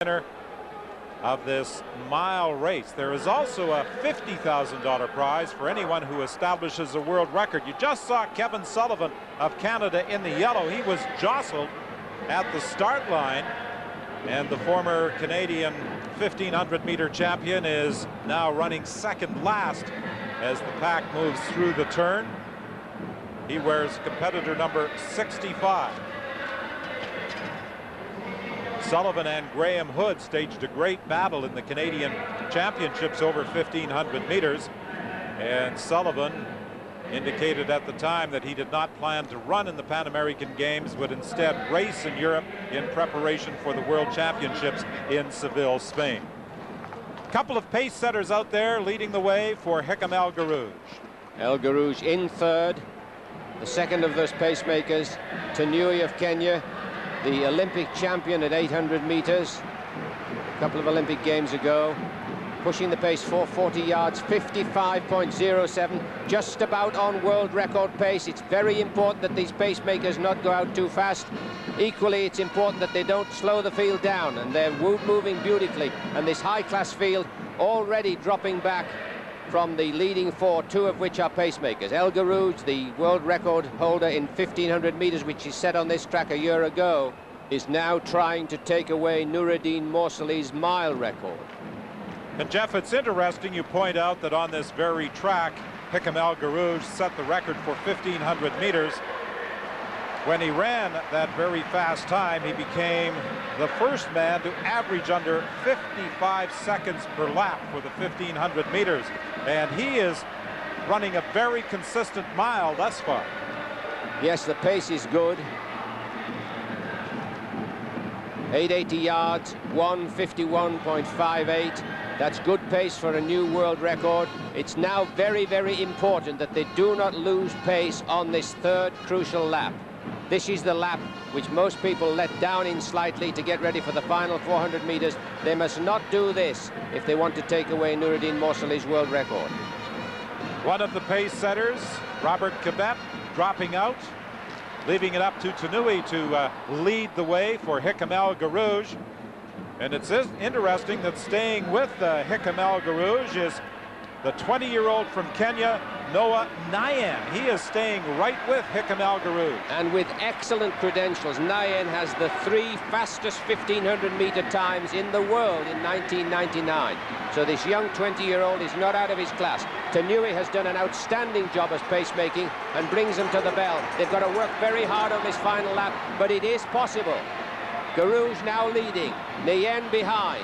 winner of this mile race. There is also a $50,000 prize for anyone who establishes a world record. You just saw Kevin Sullivan of Canada in the yellow. He was jostled at the start line, and the former Canadian 1500-meter champion is now running second last as the pack moves through the turn. He wears competitor number 65. Sullivan and Graham Hood staged a great battle in the Canadian Championships over 1500 meters, and Sullivan indicated at the time that he did not plan to run in the Pan American Games, but instead race in Europe in preparation for the World Championships in Seville, Spain. A couple of pace setters out there leading the way for Hickham El Guerrouj. El Guerrouj in third. The second of those pacemakers, Tanui of Kenya, the Olympic champion at 800 meters a couple of Olympic Games ago, pushing the pace 440 yards, 55.07, just about on world record pace. It's very important that these pacemakers not go out too fast. Equally, it's important that they don't slow the field down, and they're moving beautifully. And this high-class field already dropping back from the leading four, two of which are pacemakers. El Guerrouj, the world record holder in 1500 meters, which he set on this track a year ago, is now trying to take away Nuruddin Morsali's mile record. And Jeff, it's interesting you point out that on this very track, Hickham El Guerrouj set the record for 1500 meters. When he ran that very fast time, he became the first man to average under 55 seconds per lap for the 1500 meters. And he is running a very consistent mile thus far. Yes, the pace is good. 880 yards, 151.58. That's good pace for a new world record. It's now very, very important that they do not lose pace on this third crucial lap. This is the lap which most people let down in slightly to get ready for the final 400 meters. They must not do this if they want to take away Nuruddin Morsali's world record. One of the pace setters, Robert Kibet, dropping out, leaving it up to Tanui to lead the way for Hickham El Guerrouj. And it's interesting that staying with Hickham El Guerrouj is the 20-year-old from Kenya, Noah Nyan. He is staying right with Hickham El Guerrouj. And with excellent credentials. Nyan has the 3 fastest 1500-meter times in the world in 1999. So this young 20-year-old is not out of his class. Tanui has done an outstanding job as pacemaking and brings them to the bell. They've got to work very hard on this final lap, but it is possible. Guerrouj now leading, Nyan behind.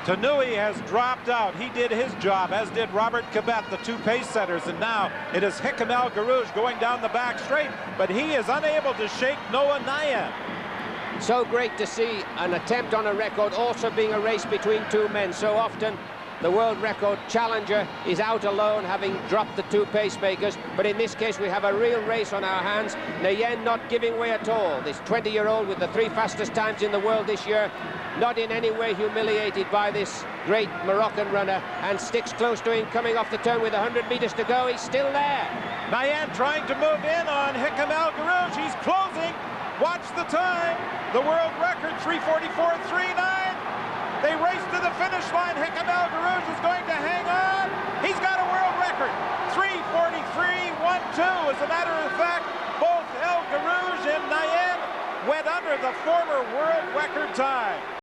Tanui has dropped out. He did his job, as did Robert Kibet, the two pace setters. And now it is Hickham El Guerrouj going down the back straight, but he is unable to shake Noah Nyan. So great to see an attempt on a record also being a race between two men. So often the world record challenger is out alone, having dropped the two pacemakers. But in this case, we have a real race on our hands. Nyan not giving way at all. This 20-year-old with the 3 fastest times in the world this year, not in any way humiliated by this great Moroccan runner, and sticks close to him coming off the turn with 100 meters to go. He's still there. Nyan trying to move in on Hickham El Guerrouj. He's closing. Watch the time. The world record, 3:44.39. They race to the finish line. Hickham El Guerrouj is going to hang on. He's got a world record, 3:43.12. As a matter of fact, both El Guerrouj and Nyan went under the former world record time.